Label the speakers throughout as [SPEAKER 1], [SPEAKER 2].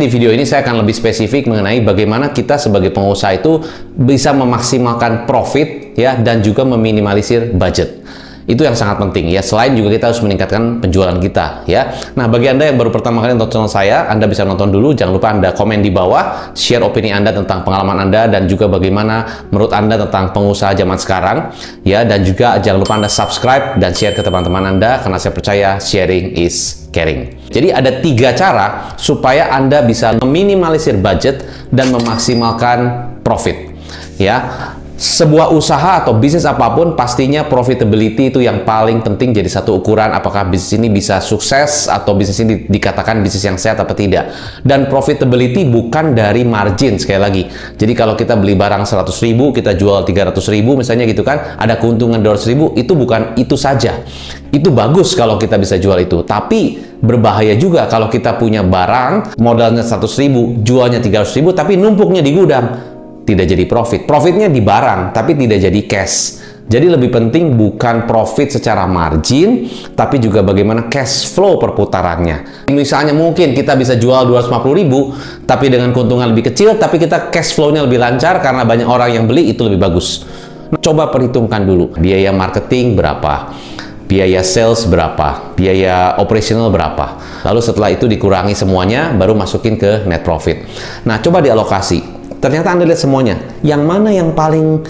[SPEAKER 1] Di video ini saya akan lebih spesifik mengenai bagaimana kita sebagai pengusaha itu bisa memaksimalkan profit ya, dan juga meminimalisir budget. Itu yang sangat penting ya. Selain juga kita harus meningkatkan penjualan kita ya. Nah, bagi Anda yang baru pertama kali nonton channel saya, Anda bisa nonton dulu. Jangan lupa Anda komen di bawah, share opini Anda tentang pengalaman Anda dan juga bagaimana menurut Anda tentang pengusaha zaman sekarang ya. Dan juga jangan lupa Anda subscribe dan share ke teman-teman Anda, karena saya percaya sharing is caring. Jadi ada 3 cara supaya Anda bisa meminimalisir budget dan memaksimalkan profit ya. Sebuah usaha atau bisnis apapun pastinya profitability itu yang paling penting jadi satu ukuran apakah bisnis ini bisa sukses atau bisnis ini dikatakan bisnis yang sehat atau tidak. Dan profitability bukan dari margin, sekali lagi. Jadi kalau kita beli barang 100.000, kita jual 300.000 misalnya gitu kan, ada keuntungan 200.000, itu bukan itu saja. Itu bagus kalau kita bisa jual itu, tapi berbahaya juga kalau kita punya barang modalnya 100.000, jualnya 300.000 tapi numpuknya di gudang. Tidak jadi profit. Profitnya di barang, tapi tidak jadi cash. Jadi lebih penting bukan profit secara margin, tapi juga bagaimana cash flow perputarannya. Misalnya mungkin kita bisa jual 250.000, tapi dengan keuntungan lebih kecil, tapi kita cash flow-nya lebih lancar karena banyak orang yang beli, itu lebih bagus. Coba perhitungkan dulu. Biaya marketing berapa? Biaya sales berapa? Biaya operasional berapa? Lalu setelah itu dikurangi semuanya, baru masukin ke net profit. Nah, coba dialokasi. Ternyata Anda lihat semuanya. Yang mana yang paling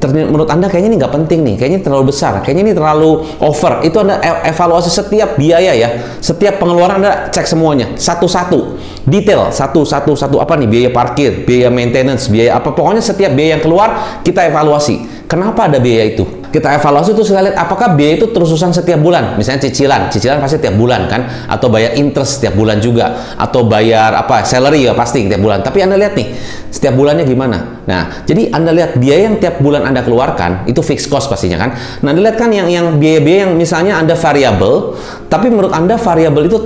[SPEAKER 1] menurut Anda kayaknya ini nggak penting nih, kayaknya ini terlalu besar, kayaknya ini terlalu over. Itu Anda evaluasi setiap biaya ya, setiap pengeluaran Anda cek semuanya, satu-satu, detail, satu-satu apa nih, biaya parkir, biaya maintenance, biaya apa, pokoknya setiap biaya yang keluar kita evaluasi. Kenapa ada biaya itu? Kita evaluasi itu, kita lihat apakah biaya itu terusan setiap bulan. Misalnya cicilan pasti tiap bulan kan, atau bayar interest setiap bulan juga, atau bayar apa, salary ya pasti tiap bulan. Tapi Anda lihat nih, setiap bulannya gimana. Nah, jadi Anda lihat biaya yang tiap bulan Anda keluarkan itu fixed cost pastinya kan. Nah, Anda lihat kan yang biaya-biaya yang misalnya Anda variabel, tapi menurut Anda variabel itu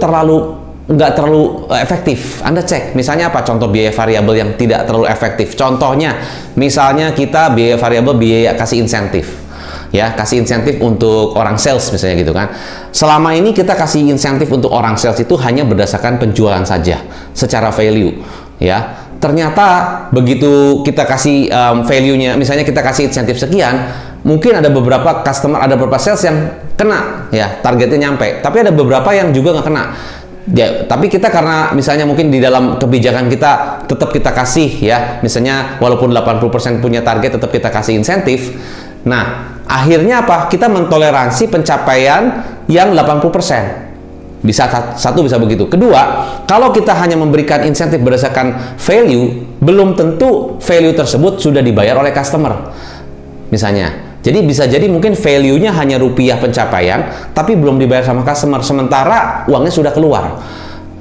[SPEAKER 1] nggak terlalu efektif. Anda cek, misalnya apa contoh biaya variabel yang tidak terlalu efektif. Contohnya, misalnya kita biaya variabel, biaya kasih insentif. Ya, kasih insentif untuk orang sales misalnya gitu kan. Selama ini kita kasih insentif untuk orang sales itu hanya berdasarkan penjualan saja, secara value ya. Ternyata begitu kita kasih value-nya, misalnya kita kasih insentif sekian, mungkin ada beberapa customer, ada beberapa sales yang kena ya, targetnya nyampe, tapi ada beberapa yang juga nggak kena. Ya, tapi kita karena misalnya mungkin di dalam kebijakan kita tetap kita kasih ya, misalnya walaupun 80% punya target tetap kita kasih insentif. Nah, akhirnya apa? Kita mentoleransi pencapaian yang 80%. Bisa satu, bisa begitu. Kedua, kalau kita hanya memberikan insentif berdasarkan value, belum tentu value tersebut sudah dibayar oleh customer. Misalnya. Jadi bisa jadi mungkin value-nya hanya rupiah pencapaian, tapi belum dibayar sama customer, sementara uangnya sudah keluar.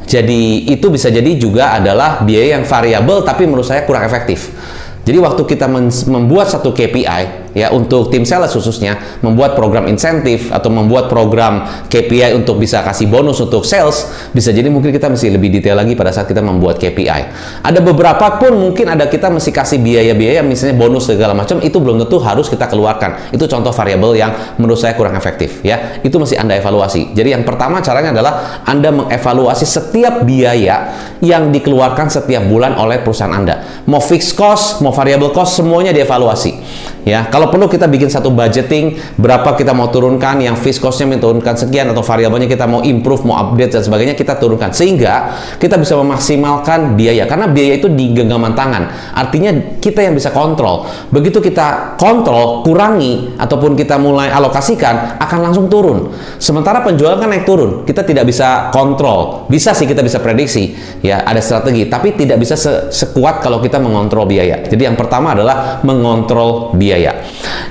[SPEAKER 1] Jadi itu bisa jadi juga adalah biaya yang variabel, tapi menurut saya kurang efektif. Jadi waktu kita membuat satu KPI ya, untuk tim sales khususnya, membuat program insentif atau membuat program KPI untuk bisa kasih bonus untuk sales, bisa jadi mungkin kita mesti lebih detail lagi pada saat kita membuat KPI. Ada beberapa pun mungkin ada kita mesti kasih biaya-biaya misalnya bonus segala macam, itu belum tentu harus kita keluarkan. Itu contoh variabel yang menurut saya kurang efektif ya. Itu mesti Anda evaluasi. Jadi yang pertama caranya adalah Anda mengevaluasi setiap biaya yang dikeluarkan setiap bulan oleh perusahaan Anda. Mau fixed cost, mau variable cost, semuanya dievaluasi ya. Kalau perlu kita bikin satu budgeting, berapa kita mau turunkan, yang fixed cost-nya menurunkan sekian, atau variabelnya kita mau improve, mau update dan sebagainya, kita turunkan sehingga kita bisa memaksimalkan biaya, karena biaya itu di genggaman tangan, artinya kita yang bisa kontrol. Begitu kita kontrol, kurangi ataupun kita mulai alokasikan, akan langsung turun. Sementara penjualan kan naik turun, kita tidak bisa kontrol. Bisa sih kita bisa prediksi ya, ada strategi, tapi tidak bisa sekuat kalau kita mengontrol biaya. Jadi yang pertama adalah mengontrol biaya.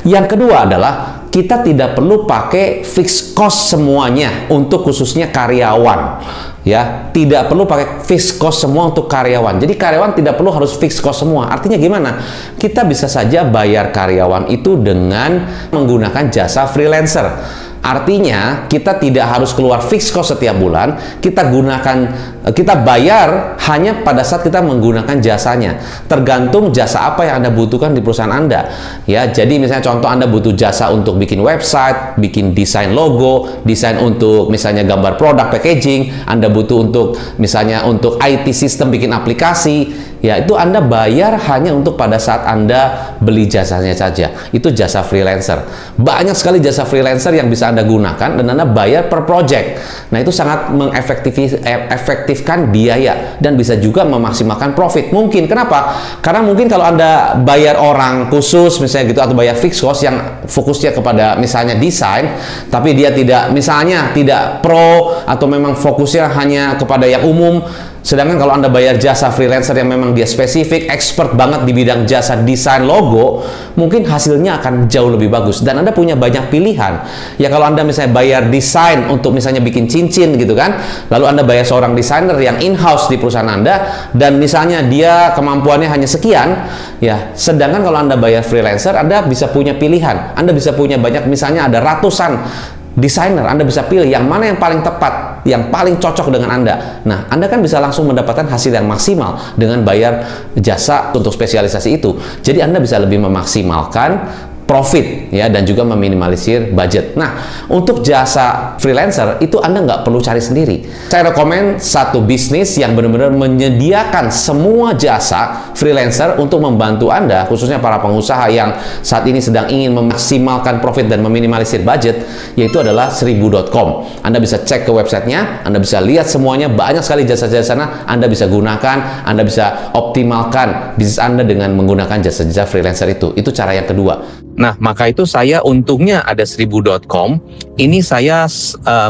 [SPEAKER 1] Yang kedua adalah kita tidak perlu pakai fixed cost semuanya untuk khususnya karyawan ya, tidak perlu pakai fixed cost semua untuk karyawan. Jadi karyawan tidak perlu harus fixed cost semua. Artinya gimana? Kita bisa saja bayar karyawan itu dengan menggunakan jasa freelancer. Artinya, kita tidak harus keluar fixed cost setiap bulan, kita bayar hanya pada saat kita menggunakan jasanya. Tergantung jasa apa yang Anda butuhkan di perusahaan Anda. Ya, jadi misalnya contoh Anda butuh jasa untuk bikin website, bikin desain logo, desain untuk misalnya gambar produk packaging, Anda butuh untuk misalnya untuk IT system bikin aplikasi, ya itu Anda bayar hanya untuk pada saat Anda beli jasanya saja. Itu jasa freelancer. Banyak sekali jasa freelancer yang bisa Anda gunakan dan Anda bayar per project. Nah, itu sangat mengefektifkan biaya dan bisa juga memaksimalkan profit. Mungkin kenapa? Karena mungkin kalau Anda bayar orang khusus misalnya gitu atau bayar fixed cost yang fokusnya kepada misalnya desain, tapi dia tidak pro atau memang fokusnya hanya kepada yang umum. Sedangkan kalau Anda bayar jasa freelancer yang memang dia spesifik, expert banget di bidang jasa desain logo, mungkin hasilnya akan jauh lebih bagus. Dan Anda punya banyak pilihan. Ya kalau Anda misalnya bayar desain untuk misalnya bikin cincin gitu kan, lalu Anda bayar seorang desainer yang in-house di perusahaan Anda, dan misalnya dia kemampuannya hanya sekian, ya. Sedangkan kalau Anda bayar freelancer, Anda bisa punya pilihan. Anda bisa punya banyak, misalnya ada ratusan desainer, Anda bisa pilih yang mana yang paling tepat, yang paling cocok dengan Anda. Nah, Anda kan bisa langsung mendapatkan hasil yang maksimal dengan bayar jasa untuk spesialisasi itu. Jadi Anda bisa lebih memaksimalkan profit ya, dan juga meminimalisir budget. Nah, untuk jasa freelancer itu Anda nggak perlu cari sendiri. Saya rekomen satu bisnis yang benar-benar menyediakan semua jasa freelancer untuk membantu Anda, khususnya para pengusaha yang saat ini sedang ingin memaksimalkan profit dan meminimalisir budget, yaitu adalah 1000.com. Anda bisa cek ke websitenya, Anda bisa lihat semuanya, banyak sekali jasa-jasa sana, Anda bisa gunakan, Anda bisa optimalkan bisnis Anda dengan menggunakan jasa-jasa freelancer itu. Itu cara yang kedua.
[SPEAKER 2] Nah, maka itu saya untungnya ada 1000.com. Ini saya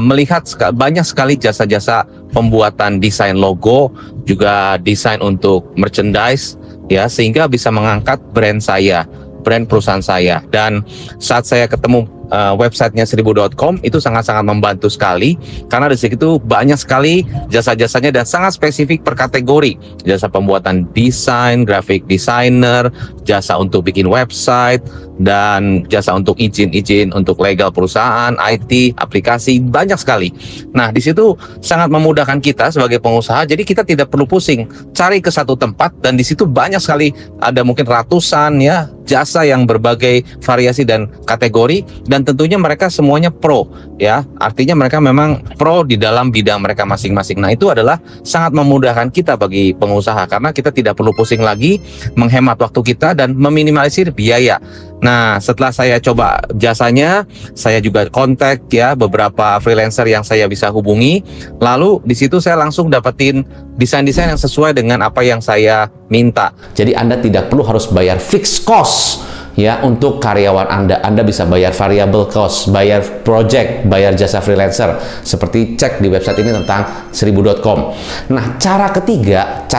[SPEAKER 2] melihat banyak sekali jasa-jasa pembuatan desain logo, juga desain untuk merchandise, ya, sehingga bisa mengangkat brand saya, brand perusahaan saya. Dan saat saya ketemu websitenya 1000.com itu sangat-sangat membantu sekali, karena di situ banyak sekali jasa-jasanya dan sangat spesifik per kategori. Jasa pembuatan desain, graphic designer, jasa untuk bikin website, dan jasa untuk izin-izin untuk legal perusahaan, IT, aplikasi, banyak sekali. Nah, di situ sangat memudahkan kita sebagai pengusaha, jadi kita tidak perlu pusing cari ke satu tempat, dan di situ banyak sekali, ada mungkin ratusan ya jasa yang berbagai variasi dan kategori, dan tentunya mereka semuanya pro ya, artinya mereka memang pro di dalam bidang mereka masing-masing. Nah, itu adalah sangat memudahkan kita bagi pengusaha, karena kita tidak perlu pusing lagi, menghemat waktu kita dan meminimalisir biaya. Nah, setelah saya coba jasanya, saya juga kontak ya beberapa freelancer yang saya bisa hubungi. Lalu di situ saya langsung dapetin desain-desain yang sesuai dengan apa yang saya minta.
[SPEAKER 1] Jadi Anda tidak perlu harus bayar fixed cost ya untuk karyawan Anda. Anda bisa bayar variable cost, bayar project, bayar jasa freelancer. Seperti cek di website ini tentang 1000.com. Nah, cara ketiga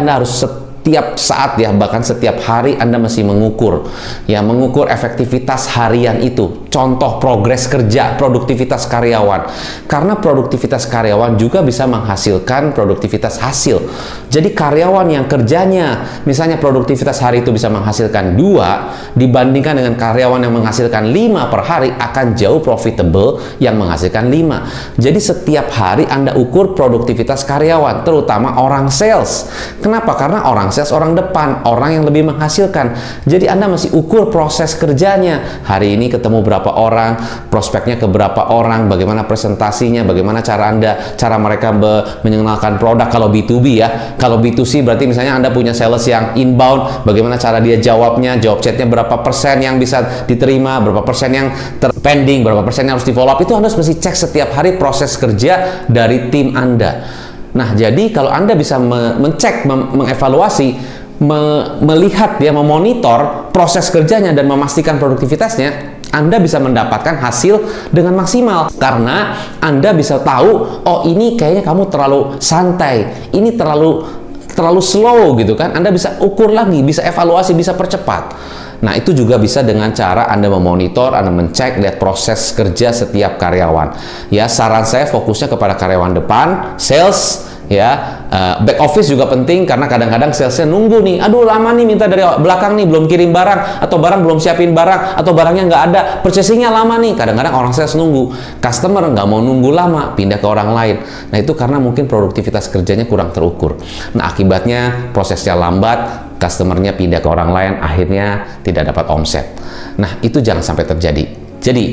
[SPEAKER 1] Anda harus setiap saat ya, bahkan setiap hari Anda mesti mengukur efektivitas harian itu. Contoh progres kerja, produktivitas karyawan. Karena produktivitas karyawan juga bisa menghasilkan produktivitas hasil. Jadi karyawan yang kerjanya misalnya produktivitas hari itu bisa menghasilkan 2 dibandingkan dengan karyawan yang menghasilkan 5 per hari, akan jauh profitable yang menghasilkan 5. Jadi setiap hari Anda ukur produktivitas karyawan, terutama orang sales. Kenapa? Karena orang sales orang depan, orang yang lebih menghasilkan. Jadi Anda mesti ukur proses kerjanya. Hari ini ketemu berapa orang, prospeknya ke berapa orang, bagaimana presentasinya, bagaimana cara mereka mengenalkan produk kalau B2B ya. Kalau B2C berarti misalnya Anda punya sales yang inbound, bagaimana cara dia jawab chatnya, berapa persen yang bisa diterima, berapa persen yang pending, berapa persen yang harus di follow up. Itu Anda mesti cek setiap hari proses kerja dari tim Anda. Nah, jadi kalau Anda bisa mengecek, mengevaluasi, melihat ya, memonitor proses kerjanya dan memastikan produktivitasnya, Anda bisa mendapatkan hasil dengan maksimal. Karena Anda bisa tahu, oh ini kayaknya kamu terlalu santai, ini terlalu slow gitu kan. Anda bisa ukur lagi, bisa evaluasi, bisa percepat. Nah, itu juga bisa dengan cara Anda memonitor, Anda mencek, lihat proses kerja setiap karyawan. Ya, saran saya fokusnya kepada karyawan depan, sales, ya. Back office juga penting karena kadang-kadang salesnya nunggu nih, aduh lama nih minta dari belakang nih, belum kirim barang, atau barang belum siapin barang, atau barangnya nggak ada, purchasingnya lama nih. Kadang-kadang orang sales nunggu, customer nggak mau nunggu lama, pindah ke orang lain. Nah itu karena mungkin produktivitas kerjanya kurang terukur. Nah akibatnya prosesnya lambat, customernya pindah ke orang lain, akhirnya tidak dapat omset. Nah itu jangan sampai terjadi. Jadi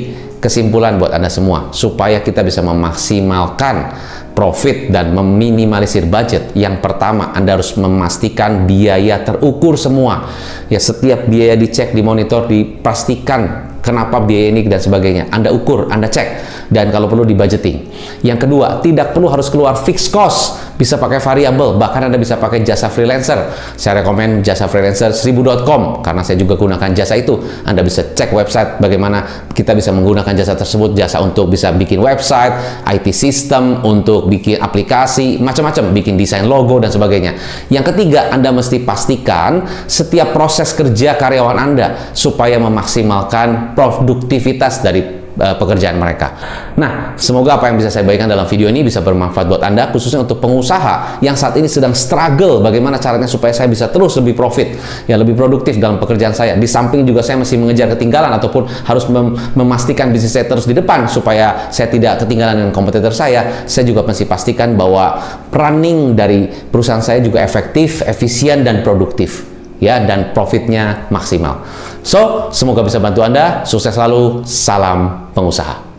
[SPEAKER 1] kesimpulan buat Anda semua, supaya kita bisa memaksimalkan profit dan meminimalisir budget, yang pertama Anda harus memastikan biaya terukur semua. Ya, setiap biaya dicek, dimonitor, dipastikan kenapa biaya ini dan sebagainya. Anda ukur, Anda cek, dan kalau perlu di budgeting. Yang kedua, tidak perlu harus keluar fixed cost, bisa pakai variabel, bahkan Anda bisa pakai jasa freelancer. Saya rekomen jasa freelancer 1000.com karena saya juga gunakan jasa itu. Anda bisa cek website bagaimana kita bisa menggunakan jasa tersebut, jasa untuk bisa bikin website, IT system, untuk bikin aplikasi, macam-macam, bikin desain logo dan sebagainya. Yang ketiga, Anda mesti pastikan setiap proses kerja karyawan Anda supaya memaksimalkan produktivitas dari pekerjaan mereka. Nah, semoga apa yang bisa saya bagikan dalam video ini bisa bermanfaat buat Anda, khususnya untuk pengusaha yang saat ini sedang struggle bagaimana caranya supaya saya bisa terus lebih profit, ya lebih produktif dalam pekerjaan saya. Di samping juga saya masih mengejar ketinggalan ataupun harus memastikan bisnis saya terus di depan supaya saya tidak ketinggalan dengan kompetitor saya juga mesti pastikan bahwa running dari perusahaan saya juga efektif, efisien, dan produktif. Ya, dan profitnya maksimal. So, semoga bisa bantu Anda. Sukses selalu. Salam pengusaha.